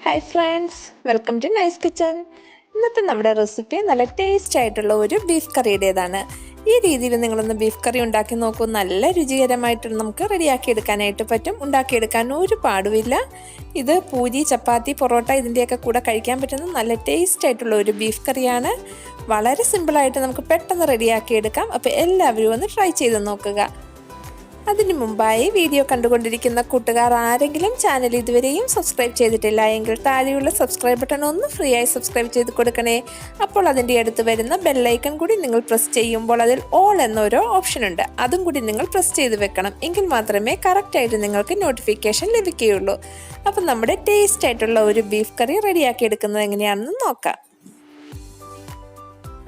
Hi friends, welcome to Nice Kitchen. ഇന്നത്തെ നമ്മുടെ recipe നല്ല ടേസ്റ്റ് ആയിട്ടുള്ള ഒരു ബീഫ് കറിയുടേതാണ്. ഈ രീതിയിൽ നിങ്ങളൊന്ന് ബീഫ് കറി ഉണ്ടാക്കി നോക്കൂ. നല്ല രുചികരമായിട്ട് നമുക്ക് റെഡിയാക്കി എടുക്കാനായിട്ട് പറ്റും. ഉണ്ടാക്കിയെടുക്കാൻ ഒരു പാടുമില്ല. ഇത് പൂരി, ചപ്പാത്തി, പൊറോട്ട ഇതിൻ്റെയൊക്കെ കൂടെ കഴിക്കാൻ പറ്റുന്ന നല്ല ടേസ്റ്റ് ആയിട്ടുള്ള ഒരു ബീഫ് കറിയാണ്. വളരെ സിമ്പിളായിട്ട് നമുക്ക് പെട്ടെന്ന് റെഡിയാക്കി എടുക്കാം. അപ്പോൾ എല്ലാവരും ഒന്ന് ട്രൈ ചെയ്ത് നോക്കുക. അതിനു മുമ്പായി വീഡിയോ കണ്ടുകൊണ്ടിരിക്കുന്ന കൂട്ടുകാർ ആരെങ്കിലും ചാനൽ ഇതുവരെയും സബ്സ്ക്രൈബ് ചെയ്തിട്ടില്ല എങ്കിൽ താഴെയുള്ള സബ്സ്ക്രൈബ് ബട്ടൺ ഒന്ന് ഫ്രീ ആയി സബ്സ്ക്രൈബ് ചെയ്ത് കൊടുക്കണേ. അപ്പോൾ അതിൻ്റെ അടുത്ത് വരുന്ന ബെല്ലൈക്കൺ കൂടി നിങ്ങൾ പ്രസ് ചെയ്യുമ്പോൾ അതിൽ ഓൾ എന്നൊരു ഓപ്ഷൻ ഉണ്ട്. അതും കൂടി നിങ്ങൾ പ്രസ് ചെയ്ത് വെക്കണം. എങ്കിൽ മാത്രമേ കറക്റ്റായിട്ട് നിങ്ങൾക്ക് നോട്ടിഫിക്കേഷൻ ലഭിക്കുകയുള്ളൂ. അപ്പം നമ്മുടെ ടേസ്റ്റ് ആയിട്ടുള്ള ഒരു ബീഫ് കറി റെഡിയാക്കി എടുക്കുന്നത് എങ്ങനെയാണെന്ന് നോക്കാം.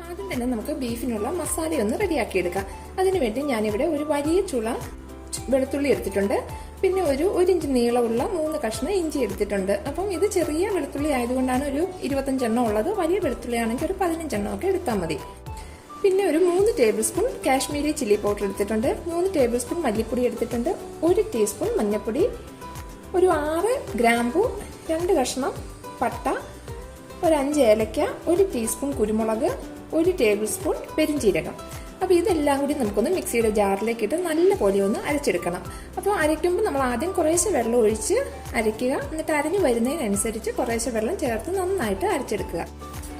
ആദ്യം തന്നെ നമുക്ക് ബീഫിനുള്ള മസാല ഒന്ന് റെഡിയാക്കി എടുക്കാം. അതിനുവേണ്ടി ഞാനിവിടെ ഒരു വലിയ ചുള വെളുത്തുള്ളി എടുത്തിട്ടുണ്ട്. പിന്നെ ഒരു ഇഞ്ച് നീളമുള്ള 3 കഷ്ണം ഇഞ്ചി എടുത്തിട്ടുണ്ട്. അപ്പം ഇത് ചെറിയ വെളുത്തുള്ളി ആയതുകൊണ്ടാണ് ഒരു 25 എണ്ണം ഉള്ളത്. വലിയ വെളുത്തുള്ളി ആണെങ്കിൽ ഒരു 15 എണ്ണം ഒക്കെ എടുത്താൽ മതി. പിന്നെ ഒരു 3 table spoon Kashmiri chilli powder എടുത്തിട്ടുണ്ട്. 3 ടേബിൾ സ്പൂൺ മല്ലിപ്പൊടി എടുത്തിട്ടുണ്ട്. 1 ടീസ്പൂൺ മഞ്ഞൾപ്പൊടി, ഒരു 6 ഗ്രാമ്പു, 2 കഷ്ണം പട്ട, ഒരു 5 ഏലക്ക, 1 ടീസ്പൂൺ കുരുമുളക്, 1 ടേബിൾ സ്പൂൺ പെരിഞ്ചീരകം. അപ്പോൾ ഇതെല്ലാം കൂടി നമുക്കൊന്ന് മിക്സിയുടെ ജാറിലേക്ക് ഇട്ട് നല്ലപോലെ ഒന്ന് അരച്ചെടുക്കണം. അപ്പോൾ അരയ്ക്കുമ്പോൾ നമ്മൾ ആദ്യം കുറേശ്ശെ വെള്ളം ഒഴിച്ച് അരയ്ക്കുക. എന്നിട്ട് അരഞ്ഞു വരുന്നതിനനുസരിച്ച് കുറേശ്ശെ വെള്ളം ചേർത്ത് നന്നായിട്ട് അരച്ചെടുക്കുക.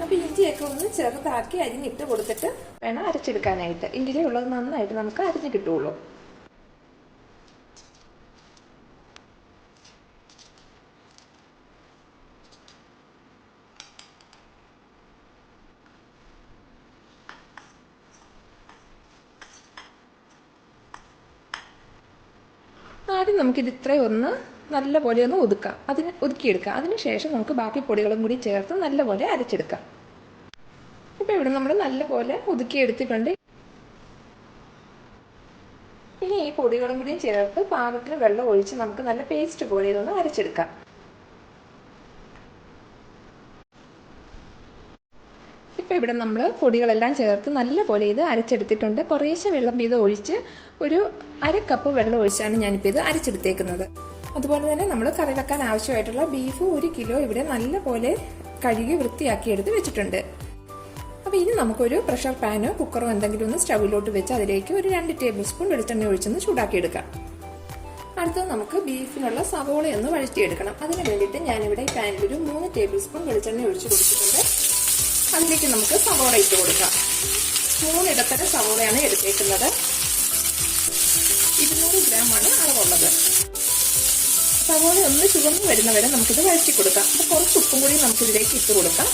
അപ്പോൾ ഇഞ്ചിയൊക്കെ ഒന്ന് ചെറുതാക്കി അരിഞ്ഞിട്ട് കൊടുത്തിട്ട് വേണം അരച്ചെടുക്കാനായിട്ട്. എങ്കിലേ നന്നായിട്ട് നമുക്ക് അരിഞ്ഞ് കിട്ടുള്ളൂ. ആദ്യം നമുക്കിത് ഇത്രയും ഒന്ന് നല്ലപോലെ ഒന്ന് ഒതുക്കിയെടുക്കാം. അതിനുശേഷം നമുക്ക് ബാക്കി പൊടികളും കൂടി ചേർത്ത് നല്ലപോലെ അരച്ചെടുക്കാം. ഇപ്പോൾ ഇവിടെ നമ്മൾ നല്ലപോലെ ഒതുക്കിയെടുത്തിട്ടുണ്ട്. ഇനി ഈ പൊടികളും കൂടി ചേർത്ത് പാകത്തിന് വെള്ളം ഒഴിച്ച് നമുക്ക് നല്ല പേസ്റ്റ് പോലെ ഇതൊന്ന് അരച്ചെടുക്കാം. ഇപ്പോൾ ഇവിടെ നമ്മൾ പൊടികളെല്ലാം ചേർത്ത് നല്ലപോലെ ഇത് അരച്ചെടുത്തിട്ടുണ്ട്. കുറേശ്ശെ വെള്ളം ഇത് ഒഴിച്ച് ഒരു 1/2 കപ്പ് വെള്ളം ഒഴിച്ചാണ് ഞാനിപ്പോൾ ഇത് അരച്ചെടുത്തേക്കുന്നത്. അതുപോലെ തന്നെ നമ്മൾ കറി വെക്കാൻ ആവശ്യമായിട്ടുള്ള ബീഫ് 1 കിലോ ഇവിടെ നല്ലപോലെ കഴുകി വൃത്തിയാക്കി എടുത്ത് വെച്ചിട്ടുണ്ട്. അപ്പോൾ ഇനി നമുക്കൊരു പ്രഷർ പാനോ കുക്കറോ എന്തെങ്കിലും ഒന്ന് സ്റ്റൗവിലോട്ട് വെച്ച് അതിലേക്ക് ഒരു 2 ടേബിൾ സ്പൂൺ വെളിച്ചെണ്ണ ഒഴിച്ചൊന്ന് ചൂടാക്കിയെടുക്കാം. അടുത്തത് നമുക്ക് ബീഫിനുള്ള സവോളയൊന്ന് വഴറ്റിയെടുക്കണം. അതിന് വേണ്ടിയിട്ട് ഞാനിവിടെ ഈ പാനിൽ ഒരു 3 ടേബിൾ സ്പൂൺ വെളിച്ചെണ്ണ ഒഴിച്ച് കൊടുത്തിട്ടുണ്ട്. അതിലേക്ക് നമുക്ക് സവോള ഇട്ട് കൊടുക്കാം. 3 ഇടത്തര സവോളയാണ് എടുത്തേക്കുന്നത്. 200 ഗ്രാമാണ് അളവുള്ളത്. സവോള ഒന്ന് ചുവന്ന് വരുന്നവരെ നമുക്കിത് വഴറ്റി കൊടുക്കാം. അപ്പോൾ കുറച്ച് ഉപ്പും കൂടി നമുക്കിതിലേക്ക് ഇട്ട് കൊടുക്കാം.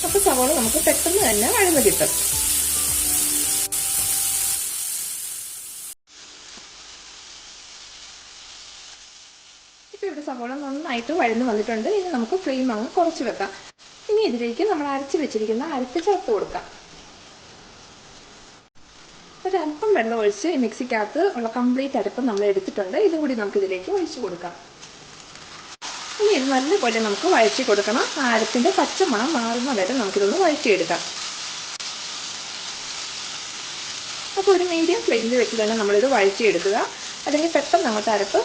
അപ്പോൾ സവോള നമുക്ക് പെട്ടെന്ന് തന്നെ വഴന്ന് കിട്ടും. ഇവിടെ സവോള നന്നായിട്ട് വഴന്ന് വന്നിട്ടുണ്ട്. ഇനി നമുക്ക് ഫ്ലെയിം അങ്ങ് കുറച്ച് വെക്കാം. ഇനി ഇതിലേക്ക് നമ്മൾ അരച്ച് വെച്ചിരിക്കുന്ന അരപ്പ് ചേർത്ത് കൊടുക്കാം. ഒരല്പം വെള്ളം ഒഴിച്ച് മിക്സിക്കകത്ത് ഉള്ള കംപ്ലീറ്റ് അരപ്പ് നമ്മൾ എടുത്തിട്ടുണ്ട്. ഇതും കൂടി നമുക്ക് ഇതിലേക്ക് ഒഴിച്ചു കൊടുക്കാം. ഇനി ഇത് നല്ലപോലെ നമുക്ക് വഴറ്റി കൊടുക്കണം. ആ അരപ്പിൻ്റെ പച്ചമണം മാറുന്ന വരെ നമുക്കിതൊന്ന് വഴറ്റിയെടുക്കാം. അപ്പോൾ ഒരു മീഡിയം ഫ്ലെയിമിൽ വെച്ച് തന്നെ നമ്മളിത് വഴറ്റിയെടുക്കുക. അല്ലെങ്കിൽ പെട്ടെന്ന് അങ്ങോട്ട് അരപ്പ്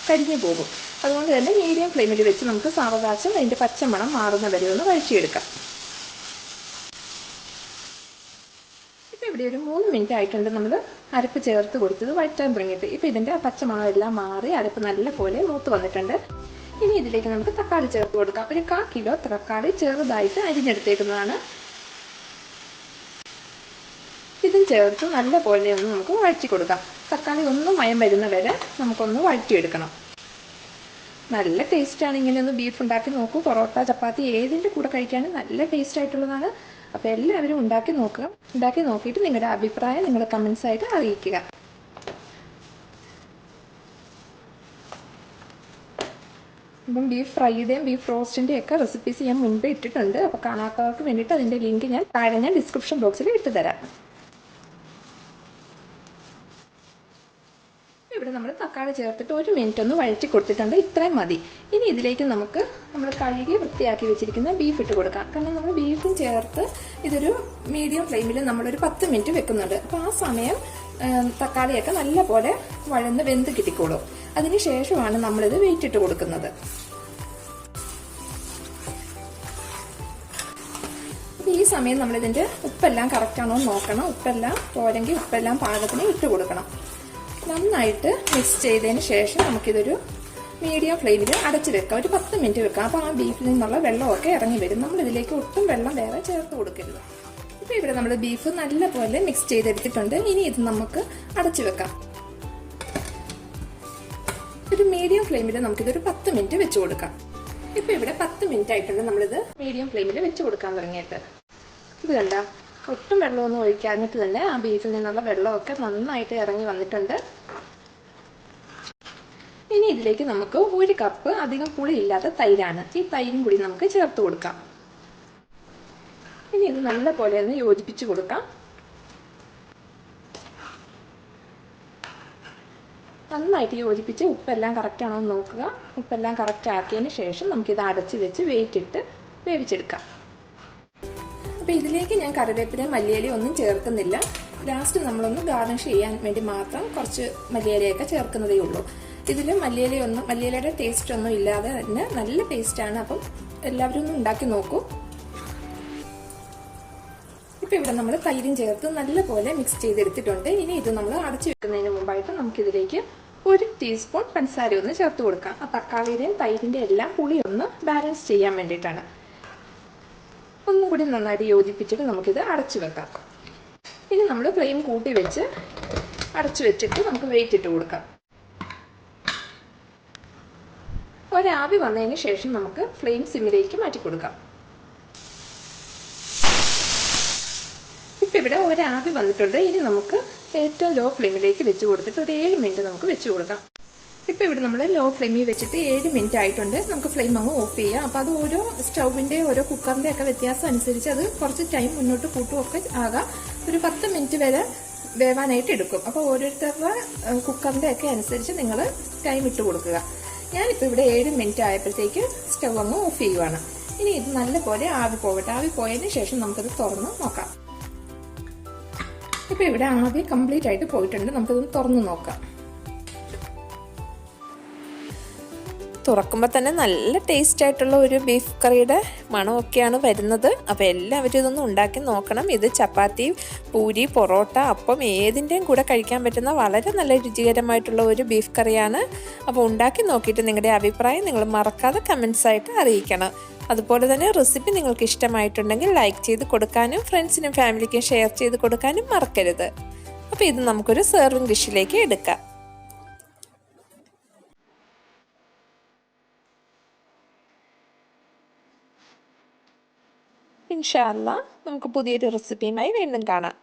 കരിഞ്ഞു പോകും. അതുകൊണ്ട് തന്നെ മീഡിയം ഫ്ലെയിമിൽ വെച്ച് നമുക്ക് സാവകാശം അതിൻ്റെ പച്ചമണം മാറുന്ന വരെ ഒന്ന് വഴറ്റിയെടുക്കാം. ഇപ്പോൾ ഇവിടെ ഒരു 3 മിനിറ്റ് ആയിട്ടുണ്ട് നമ്മൾ അരപ്പ് ചേർത്ത് കൊടുത്തത് വഴറ്റാൻ തുടങ്ങിയിട്ട്. ഇപ്പോൾ ഇതിൻ്റെ പച്ചമണം എല്ലാം മാറി അരപ്പ് നല്ലപോലെ മൂത്ത് വന്നിട്ടുണ്ട്. ഇനി ഇതിലേക്ക് നമുക്ക് തക്കാളി ചേർത്ത് കൊടുക്കാം. ഒരു 1/4 കിലോ തക്കാളി ചെറുതായിട്ട് അരിഞ്ഞെടുത്തേക്കുന്നതാണ്. ഇതും ചേർത്ത് നല്ലപോലെ ഒന്ന് നമുക്ക് വഴറ്റി കൊടുക്കാം. തക്കാളി ഒന്ന് മയം വരുന്ന വരെ നമുക്കൊന്ന് വഴറ്റിയെടുക്കണം. നല്ല ടേസ്റ്റാണ്. ഇങ്ങനെ ഒന്ന് ബീഫ് ഉണ്ടാക്കി നോക്കൂ. പൊറോട്ട, ചപ്പാത്തി ഏതിൻ്റെ കൂടെ കഴിക്കാനും നല്ല ടേസ്റ്റ് ആയിട്ടുള്ളതാണ്. അപ്പോൾ എല്ലാവരും ഉണ്ടാക്കി നോക്കുക. ഉണ്ടാക്കി നോക്കിയിട്ട് നിങ്ങളുടെ അഭിപ്രായം നിങ്ങളുടെ കമൻസ് ആയിട്ട് അറിയിക്കുക. അപ്പം ബീഫ് ഫ്രൈയുടെയും ബീഫ് റോസ്റ്റിൻ്റെയും ഒക്കെ റെസിപ്പീസ് ഞാൻ മുൻപേ ഇട്ടിട്ടുണ്ട്. അപ്പോൾ കാണാത്തവർക്ക് വേണ്ടിയിട്ട് അതിൻ്റെ ലിങ്ക് ഞാൻ ഡിസ്ക്രിപ്ഷൻ ബോക്സിൽ ഇട്ട് തരാം. ഇവിടെ നമ്മൾ തക്കാളി ചേർത്തിട്ട് 1 മിനിറ്റ് ഒന്ന് വഴറ്റി കൊടുത്തിട്ടുണ്ട്. ഇത്രയും മതി. ഇനി ഇതിലേക്ക് നമുക്ക് നമ്മൾ കഴുകി വൃത്തിയാക്കി വെച്ചിരിക്കുന്ന ബീഫ് ഇട്ട് കൊടുക്കാം. കാരണം നമ്മൾ ബീഫും ചേർത്ത് ഇതൊരു മീഡിയം ഫ്ലെയിമിൽ നമ്മളൊരു 10 മിനിറ്റ് വെക്കുന്നുണ്ട്. അപ്പോൾ ആ സമയം തക്കാളിയൊക്കെ നല്ലപോലെ വഴന്ന് വെന്ത് കിട്ടിക്കോളും. അതിനുശേഷമാണ് നമ്മളിത് വെയിറ്റ് ഇട്ട് കൊടുക്കുന്നത്. ഈ സമയം നമ്മളിതിൻ്റെ ഉപ്പെല്ലാം കറക്റ്റാണോ എന്ന് നോക്കണം. ഉപ്പെല്ലാം പോരെങ്കിൽ ഉപ്പെല്ലാം പാകത്തിന് ഇട്ട് കൊടുക്കണം. നന്നായിട്ട് മിക്സ് ചെയ്തതിന് ശേഷം നമുക്കിതൊരു മീഡിയം ഫ്ലെയിമിൽ അടച്ചു വെക്കാം. ഒരു 10 മിനിറ്റ് വെക്കാം. അപ്പോൾ ആ ബീഫിൽ നിന്നുള്ള വെള്ളമൊക്കെ ഇറങ്ങി വരും. നമ്മളിതിലേക്ക് ഒട്ടും വെള്ളം വേറെ ചേർത്ത് കൊടുക്കരുത്. ഇപ്പോൾ ഇവിടെ നമ്മൾ ബീഫ് നല്ലപോലെ മിക്സ് ചെയ്തെടുത്തിട്ടുണ്ട്. ഇനി ഇത് നമുക്ക് അടച്ചു വെക്കാം. ഒരു മീഡിയം ഫ്ലെയിമിൽ നമുക്കിതൊരു 10 മിനിറ്റ് വെച്ച് കൊടുക്കാം. ഇപ്പോൾ ഇവിടെ 10 മിനിറ്റ് ആയിട്ടുണ്ട് നമ്മളിത് മീഡിയം ഫ്ലെയിമിൽ വെച്ച് കൊടുക്കാൻ തുടങ്ങിയിട്ട്. ഇത് കണ്ട ഒട്ടും വെള്ളമൊന്നും ഒഴിക്കാഞ്ഞിട്ട് തന്നെ ആ ബീഫിൽ നിന്നുള്ള വെള്ളമൊക്കെ നന്നായിട്ട് ഇറങ്ങി വന്നിട്ടുണ്ട്. ഇനി ഇതിലേക്ക് നമുക്ക് 1 കപ്പ് അധികം പുളിയില്ലാത്ത തൈരാണ്. ഈ തൈരും കൂടി നമുക്ക് ചേർത്ത് കൊടുക്കാം. ഇനി ഇത് നല്ലപോലെ ഒന്ന് യോജിപ്പിച്ച് കൊടുക്കാം. നന്നായിട്ട് യോജിപ്പിച്ച് ഉപ്പെല്ലാം കറക്റ്റാണോ എന്ന് നോക്കുക. ഉപ്പെല്ലാം കറക്റ്റ് ആക്കിയതിന് ശേഷം നമുക്കിത് അടച്ച് വെച്ച് വെയിറ്റ് ഇട്ട് വേവിച്ചെടുക്കാം. അപ്പോൾ ഇതിലേക്ക് ഞാൻ കറിവേപ്പില മല്ലിയില ഒന്നും ചേർക്കുന്നില്ല. ലാസ്റ്റ് നമ്മളൊന്ന് ഗാർണിഷ് ചെയ്യാൻ വേണ്ടി മാത്രം കുറച്ച് മല്ലിയിലയൊക്കെ ചേർക്കുന്നതേ ഉള്ളൂ. ഇതിൽ മല്ലിയിലയുടെ ടേസ്റ്റ് ഒന്നും ഇല്ലാതെ തന്നെ നല്ല ടേസ്റ്റാണ്. അപ്പം എല്ലാവരും ഒന്ന് ഉണ്ടാക്കി നോക്കൂ. ഇപ്പം ഇവിടെ നമ്മൾ തൈരും ചേർത്ത് നല്ലപോലെ മിക്സ് ചെയ്തെടുത്തിട്ടുണ്ട്. ഇനി ഇത് നമ്മൾ അടച്ചു വെക്കുന്നതിന് മുമ്പായിട്ട് നമുക്കിതിലേക്ക് 1 ടീസ്പൂൺ പഞ്ചസാര ഒന്ന് ചേർത്ത് കൊടുക്കാം. ആ തക്കാളിയുടെയും തൈരിൻ്റെ എല്ലാം പുളി ഒന്ന് ബാലൻസ് ചെയ്യാൻ വേണ്ടിയിട്ടാണ്. ഒന്നും കൂടി നന്നായിട്ട് യോജിപ്പിച്ചിട്ട് നമുക്കിത് അടച്ചു വെക്കാം. ഇനി നമ്മൾ ഫ്ലെയിം കൂട്ടി വെച്ച് അടച്ചു വെച്ചിട്ട് നമുക്ക് വെയിറ്റ് ഇട്ട് കൊടുക്കാം. ഒരാവി വന്നതിന് ശേഷം നമുക്ക് ഫ്ലെയിം സിമ്മിലേക്ക് മാറ്റി കൊടുക്കാം. ഇപ്പം ഇവിടെ ഒരാവി വന്നിട്ടുണ്ട്. ഇനി നമുക്ക് ഏറ്റവും ലോ ഫ്ലെയിമിലേക്ക് വെച്ച് കൊടുത്തിട്ട് ഒരു 7 മിനിറ്റ് നമുക്ക് വെച്ച് കൊടുക്കാം. ഇപ്പോൾ ഇവിടെ നമ്മൾ ലോ ഫ്ലെയിമിൽ വെച്ചിട്ട് 7 മിനിറ്റ് ആയിട്ടുണ്ട്. നമുക്ക് ഫ്ലെയിം അങ്ങ് ഓഫ് ചെയ്യാം. അപ്പോൾ അത് ഓരോ സ്റ്റൗവിൻ്റെ ഓരോ കുക്കറിൻ്റെ ഒക്കെ വ്യത്യാസം അനുസരിച്ച് അത് കുറച്ച് ടൈം മുന്നോട്ട് കൂട്ടുമൊക്കെ ആകാം. ഒരു 10 മിനിറ്റ് വരെ വേവാനായിട്ട് എടുക്കും. അപ്പോൾ ഓരോരുത്തരുടെ കുക്കറിൻ്റെ ഒക്കെ അനുസരിച്ച് നിങ്ങൾ ടൈം ഇട്ട് കൊടുക്കുക. ഞാനിപ്പോൾ ഇവിടെ 7 മിനിറ്റ് ആയപ്പോഴത്തേക്ക് സ്റ്റൗ അങ്ങ് ഓഫ് ചെയ്യുവാണ്. ഇനി ഇത് നല്ലപോലെ ആവി പോകട്ടെ. ആവി പോയതിന് ശേഷം നമുക്കത് തുറന്ന് നോക്കാം. ഇപ്പോൾ ഇവിടെ ആവി കംപ്ലീറ്റ് ആയിട്ട് പോയിട്ടുണ്ട്. നമുക്കത് തുറന്ന് നോക്കാം. തുറക്കുമ്പോൾ തന്നെ നല്ല ടേസ്റ്റ് ആയിട്ടുള്ള ഒരു ബീഫ് കറിയുടെ മണമൊക്കെയാണ് വരുന്നത്. അപ്പോൾ എല്ലാവരും ഇതൊന്ന് ഉണ്ടാക്കി നോക്കണം. ഇത് ചപ്പാത്തി, പൂരി, പൊറോട്ട, അപ്പം ഏതിൻ്റെയും കൂടെ കഴിക്കാൻ പറ്റുന്ന വളരെ നല്ല രുചികരമായിട്ടുള്ള ഒരു ബീഫ് കറിയാണ്. അപ്പോൾ ഉണ്ടാക്കി നോക്കിയിട്ട് നിങ്ങളുടെ അഭിപ്രായം നിങ്ങൾ മറക്കാതെ കമൻസ് ആയിട്ട് അറിയിക്കണം. അതുപോലെ തന്നെ റെസിപ്പി നിങ്ങൾക്ക് ഇഷ്ടമായിട്ടുണ്ടെങ്കിൽ ലൈക്ക് ചെയ്ത് കൊടുക്കാനും ഫ്രണ്ട്സിനും ഫാമിലിക്കും ഷെയർ ചെയ്ത് കൊടുക്കാനും മറക്കരുത്. അപ്പോൾ ഇത് നമുക്കൊരു സെർവിങ് ഡിഷിലേക്ക് എടുക്കാം. ഇൻഷാ അല്ലാ നമുക്ക് പുതിയൊരു റെസിപ്പിയുമായി വീണ്ടും കാണാം.